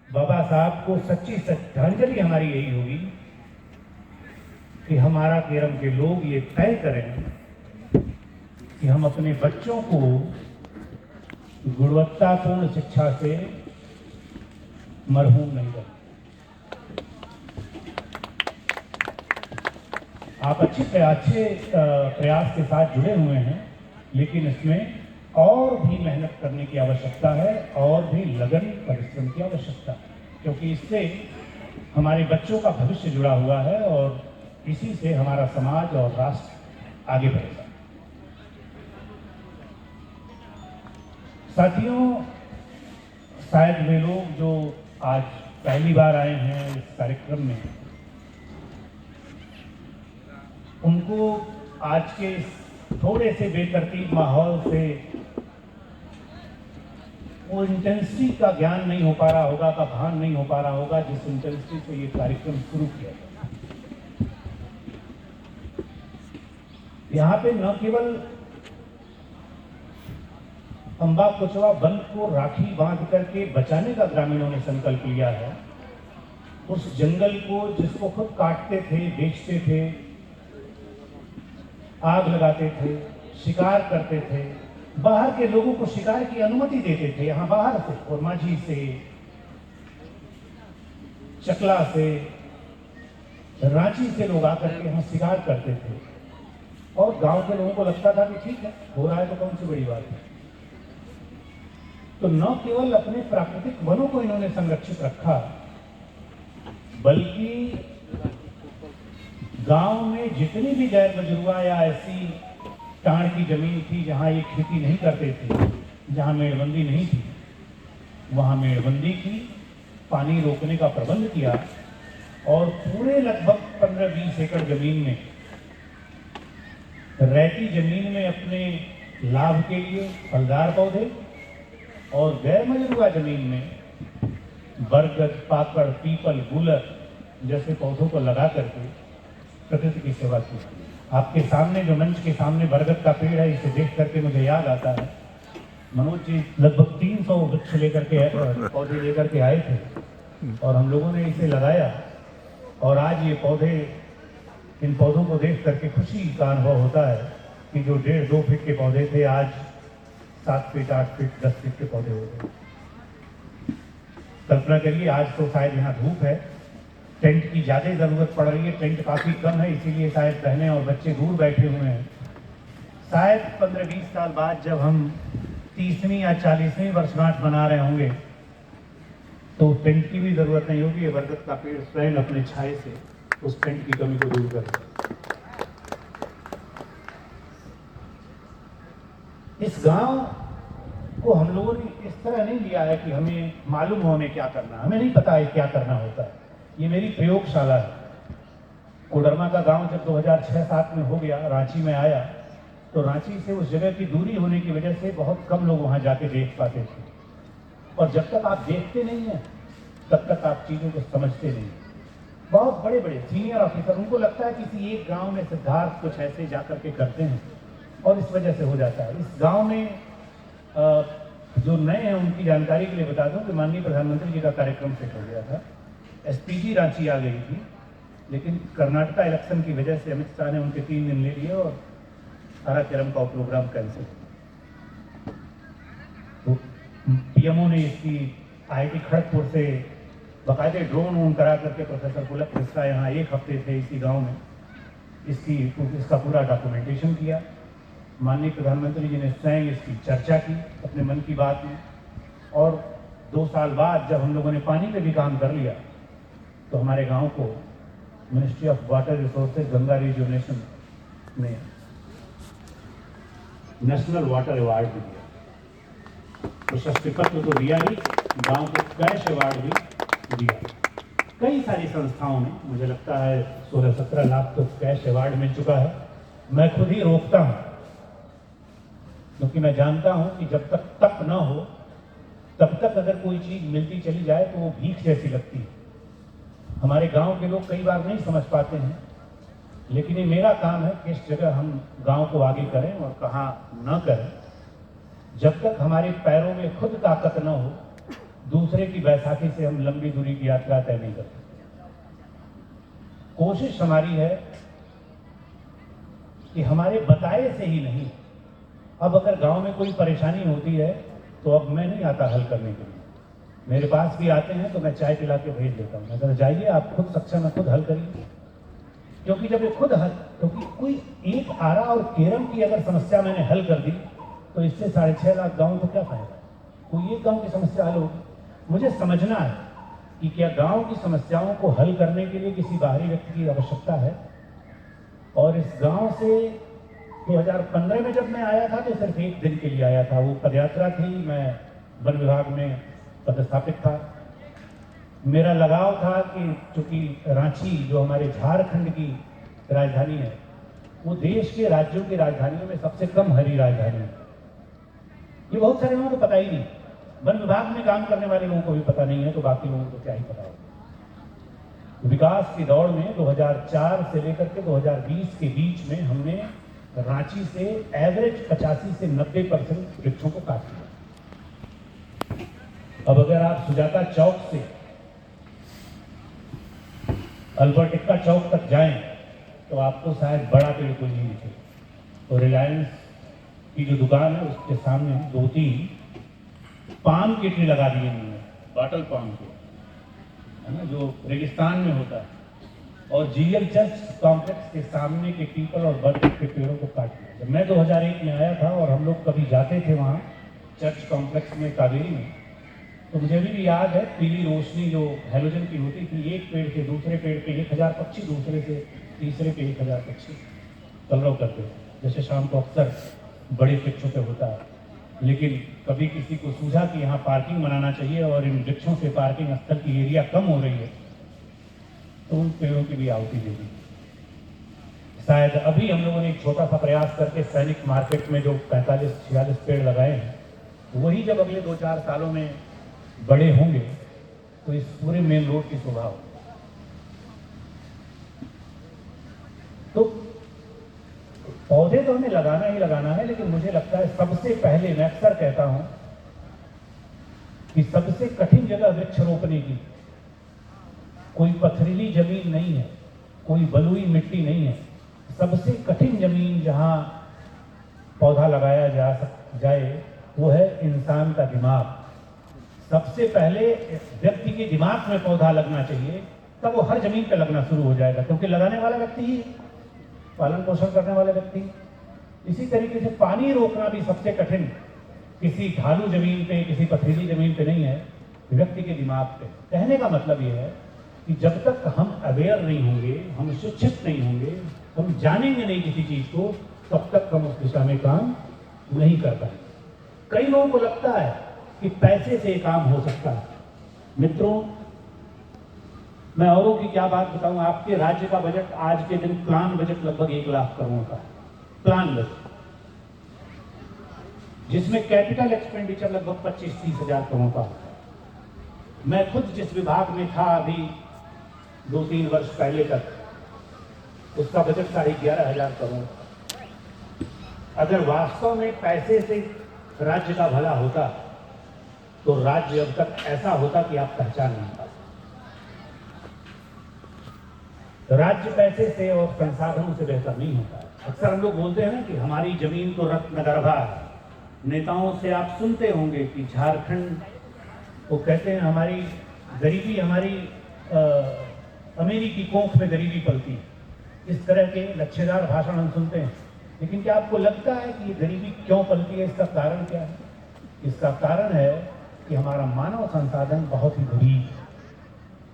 बाबा साहब को सच्ची श्रद्धांजलि हमारी यही होगी कि हमारा केरम के लोग ये तय करें कि हम अपने बच्चों को गुणवत्तापूर्ण शिक्षा से मरहूम नहीं करें। आप अच्छे प्रयास के साथ जुड़े हुए हैं, लेकिन इसमें और भी मेहनत करने की आवश्यकता है और भी लगन परिश्रम की आवश्यकता है, क्योंकि इससे हमारे बच्चों का भविष्य जुड़ा हुआ है और इसी से हमारा समाज और राष्ट्र आगे बढ़ेगा। साथियों, शायद वे लोग जो आज पहली बार आए हैं इस कार्यक्रम में, उनको आज के थोड़े से बेतरतीब माहौल से वो इंटेंसिटी का ज्ञान नहीं हो पा रहा होगा, का भान नहीं हो पा रहा होगा जिस इंटेंसिटी से ये कार्यक्रम शुरू किया गया। यहाँ पे न केवल अम्बा कुचवा बंद को राखी बांध करके बचाने का ग्रामीणों ने संकल्प लिया है, उस जंगल को जिसको खुद काटते थे, बेचते थे, आग लगाते थे, शिकार करते थे, बाहर के लोगों को शिकार की अनुमति देते थे, यहाँ बाहर से और माझी से, चकला से, रांची से लोग आकर के यहाँ शिकार करते थे और गांव के लोगों को लगता था कि ठीक है, हो रहा है तो कौन सी बड़ी बात है। तो न केवल अपने प्राकृतिक वनों को इन्होंने संरक्षित रखा, बल्कि गांव में जितनी भी गैर मजरूआ या ऐसी टाण की जमीन थी जहां ये खेती नहीं करते थे, जहां मेड़बंदी नहीं थी, वहां मेड़बंदी की, पानी रोकने का प्रबंध किया और पूरे लगभग 15-20 एकड़ जमीन में, रैती जमीन में अपने लाभ के लिए फलदार पौधे और गैर मजरूआ जमीन में बरगद, पाकड़, पीपल, गूलर जैसे पौधों को लगा करके प्रकृति की सेवा की। आपके सामने जो मंच के सामने बरगद का पेड़ है, इसे देख करके मुझे याद आता है, मनोज जी लगभग 300 वृक्ष लेकर के, पौधे लेकर के आए थे और हम लोगों ने इसे लगाया और आज ये पौधे, इन पौधों को देख करके खुशी का अनुभव होता है कि जो 1.5-2 फीट के पौधे थे आज 7 फीट, 8 फीट, 10 फीट के पौधे हो गए। कल्पना करिए, आज तो शायद यहाँ धूप है, टेंट की ज्यादा जरूरत पड़ रही है, टेंट काफी कम है, इसीलिए शायद बहनें और बच्चे दूर बैठे हुए हैं। शायद 15-20 साल बाद जब हम 30वीं या 40वीं वर्षगांठ मना रहे होंगे तो टेंट की भी जरूरत नहीं होगी, ये बरगद का पेड़ स्वयं अपने छाए से उस टेंट की कमी को दूर करेगा। इस गांव को हम लोगों ने इस तरह नहीं लिया है कि हमें मालूम हो हमें क्या करना, हमें नहीं पता है क्या करना होता है। ये मेरी प्रयोगशाला है। कोडरमा का गांव जब 2006-07 में हो गया, रांची में आया, तो रांची से उस जगह की दूरी होने की वजह से बहुत कम लोग वहां जाके देख पाते थे। और जब तक आप देखते नहीं हैं तब तक आप चीजों को समझते नहीं। बहुत बड़े बड़े सीनियर ऑफिसर, उनको लगता है किसी एक गांव में सिद्धार्थ कुछ ऐसे जाकर के करते हैं और इस वजह से हो जाता है। इस गांव में जो नए हैं उनकी जानकारी के लिए बता दूं कि माननीय प्रधानमंत्री जी का कार्यक्रम सेट हो गया था, एसपीजी रांची आ गई थी, लेकिन कर्नाटका इलेक्शन की वजह से अमित शाह ने उनके 3 दिन ले लिए और सारा केरम का प्रोग्राम कैंसिल। तो पीएमओ ने इसकी IIT खड़गपुर से बाकायदे ड्रोन करा करके प्रोफेसर पुलक मिश्रा यहाँ 1 हफ्ते थे इसी गांव में, इसका पूरा डॉक्यूमेंटेशन किया। माननीय प्रधानमंत्री जी ने स्वयं इसकी चर्चा की अपने मन की बात में, और 2 साल बाद जब हम लोगों ने पानी में भी काम कर लिया तो हमारे गांव को ministry of water resources Ganga rejuvenation ने नेशनल वाटर अवार्ड भी दिया। प्रशस्ति पत्र तो दिया ही, गांव को कैश अवार्ड भी दिया। कई सारी संस्थाओं में मुझे लगता है 16-17 लाख तो कैश अवार्ड मिल चुका है। मैं खुद ही रोकता हूं क्योंकि मैं जानता हूं कि जब तक तप न हो तब तक अगर कोई चीज मिलती चली जाए तो वो भीख जैसी लगती है। हमारे गांव के लोग कई बार नहीं समझ पाते हैं, लेकिन ये मेरा काम है किस जगह हम गांव को आगे करें और कहाँ न करें। जब तक हमारे पैरों में खुद ताकत न हो, दूसरे की बैसाखी से हम लंबी दूरी की यात्रा तय नहीं करते। कोशिश हमारी है कि हमारे बताए से ही नहीं, अब अगर गांव में कोई परेशानी होती है तो अब मैं नहीं आता हल करने के लिए, मेरे पास भी आते हैं तो मैं चाय पिला के भेज देता हूँ, मैं कहता जाइए आप खुद सक्षम है, खुद हल करिए। क्योंकि जब ये खुद हल, क्योंकि कोई एक आरा और केरम की अगर समस्या मैंने हल कर दी तो इससे 6.5 लाख गाँव को क्या फायदा है? कोई एक गाँव की समस्या हल होगी। मुझे समझना है कि क्या गांव की समस्याओं को हल करने के लिए किसी बाहरी व्यक्ति की आवश्यकता है। और इस गांव से 2015 में जब मैं आया था तो सिर्फ एक दिन के लिए आया था, वो पदयात्रा थी, मैं वन विभाग में पदस्थापित था। मेरा लगाव था कि चूंकि रांची जो हमारे झारखंड की राजधानी है, वो देश के राज्यों की राजधानियों में सबसे कम हरी राजधानी है। ये बहुत सारे लोगों को पता ही नहीं, वन विभाग में काम करने वाले लोगों को भी पता नहीं है, तो बाकी लोगों को क्या ही पता होगा। विकास की दौड़ में 2004 से लेकर के 2020 के बीच में हमने रांची से एवरेज 85 से 90% वृक्षों को काट दिया। अब अगर आप सुजाता चौक से अल्बर्ट एक्का चौक तक जाएं तो आपको शायद बड़ा पेड़ कोई नहीं दिखे। तो रिलायंस की जो दुकान है उसके सामने 2-3 पाम के ट्री लगा दिए उन्होंने, बॉटल पाम के, है ना, जो रेगिस्तान में होता है। और जीएल चर्च कॉम्प्लेक्स के सामने के पीपल और बरगद के पेड़ों को काट दिया। जब मैं 2001 में आया था और हम लोग कभी जाते थे वहाँ चर्च कॉम्प्लेक्स में कावेरी में, तो मुझे अभी भी याद है पीली रोशनी जो हैलोजन की होती थी, एक पेड़ से दूसरे पेड़ पे 1000 पक्षी, दूसरे से तीसरे पे 1000 पक्षी कलरव करते थे, जैसे शाम को अक्सर बड़े वृक्षों पे होता है। लेकिन कभी किसी को सूझा कि यहाँ पार्किंग बनाना चाहिए और इन वृक्षों से पार्किंग स्थल की एरिया कम हो रही है, तो उन पेड़ों की भी आहुति दे दी। शायद अभी हम लोगों ने एक छोटा सा प्रयास करके सैनिक मार्केट में जो 45-46 पेड़ लगाए हैं, वही जब अगले 2-4 सालों में बड़े होंगे तो इस पूरे मेन रोड की शोभा होगी। तो पौधे तो हमें लगाना ही लगाना है, लेकिन मुझे लगता है सबसे पहले, मैं अक्सर कहता हूं कि सबसे कठिन जगह वृक्ष रोपने की कोई पथरीली जमीन नहीं है, कोई बलुई मिट्टी नहीं है। सबसे कठिन जमीन जहां पौधा लगाया जाए वो है इंसान का दिमाग। सबसे पहले व्यक्ति के दिमाग में पौधा लगना चाहिए, तब वो हर जमीन पे लगना शुरू हो जाएगा, क्योंकि लगाने वाला व्यक्ति ही, पालन पोषण करने वाले व्यक्ति। इसी तरीके से पानी रोकना भी सबसे कठिन किसी ढालू जमीन पे, किसी पथरीली जमीन पे नहीं है, व्यक्ति के दिमाग पे। कहने का मतलब यह है कि जब तक हम अवेयर नहीं होंगे, हम शिक्षित नहीं होंगे, हम जानेंगे नहीं किसी चीज को, तब तक हम उस दिशा में काम नहीं कर पाएंगे। कई लोगों को लगता है कि पैसे से काम हो सकता है। मित्रों, मैं औरों की क्या बात बताऊं, आपके राज्य का बजट आज के दिन प्लान बजट लगभग 1 लाख करोड़ का है, प्लान बजट, जिसमें कैपिटल एक्सपेंडिचर लगभग 25-30 हजार करोड़ का होता है। मैं खुद जिस विभाग में था अभी 2-3 वर्ष पहले तक, उसका बजट 11,500 करोड़। अगर वास्तव में पैसे से राज्य का भला होता तो राज्य अब तक ऐसा होता कि आप पहचान नहीं पाते। राज्य पैसे से और संसाधनों से बेहतर नहीं होता है। अक्सर हम लोग बोलते हैं ना कि हमारी जमीन तो रत्नगर्भा है। नेताओं से आप सुनते होंगे कि झारखंड, वो कहते हैं हमारी गरीबी, हमारी अमेरिकी कोख में गरीबी पलती है। इस तरह के लच्छेदार भाषण हम सुनते हैं। लेकिन क्या आपको लगता है कि ये गरीबी क्यों पलती है? इसका कारण क्या है? इसका कारण है कि हमारा मानव संसाधन बहुत ही गरीब,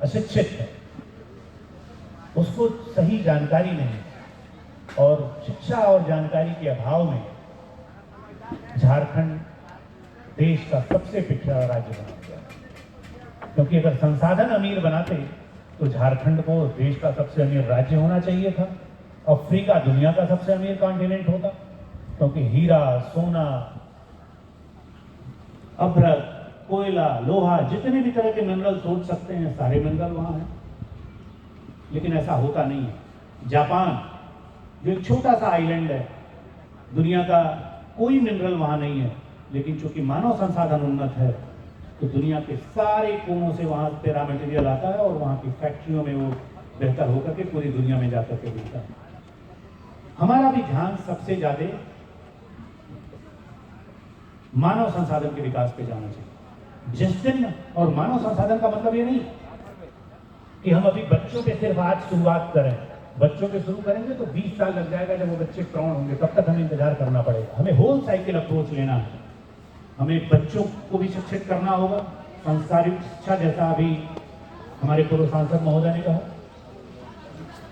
अशिक्षित है, उसको सही जानकारी नहीं, और शिक्षा और जानकारी के अभाव में झारखंड देश का सबसे पिछड़ा राज्य बना गया। क्योंकि अगर संसाधन अमीर बनाते तो झारखंड को देश का सबसे अमीर राज्य होना चाहिए था, अफ्रीका दुनिया का सबसे अमीर कॉन्टिनेंट होता, क्योंकि हीरा, सोना, अभ्रक, कोयला, लोहा, जितने भी तरह के मिनरल सोच सकते हैं सारे मिनरल वहां हैं। लेकिन ऐसा होता नहीं है। जापान जो एक छोटा सा आइलैंड है, दुनिया का कोई मिनरल वहां नहीं है, लेकिन चूंकि मानव संसाधन उन्नत है, तो दुनिया के सारे कोनों से वहाँ पे रॉ मटेरियल आता है और वहाँ की फैक्ट्रियों में वो बेहतर होकर के पूरी दुनिया में जाकर के मिलता है। हमारा भी ध्यान सबसे ज्यादा मानव संसाधन के विकास पे जाना चाहिए। जिस दिन, और मानव संसाधन का मतलब ये नहीं कि हम अभी बच्चों पे सिर्फ आज शुरुआत करें। बच्चों पे शुरू करेंगे तो 20 साल लग जाएगा, जब वो बच्चे प्रौढ़ होंगे तब तक हमें इंतजार करना पड़ेगा। हमें होल साइकिल अप्रोच लेना है। हमें बच्चों को भी शिक्षित करना होगा, संस्कारिक शिक्षा, जैसा अभी हमारे पूर्व सांसद महोदय ने कहा।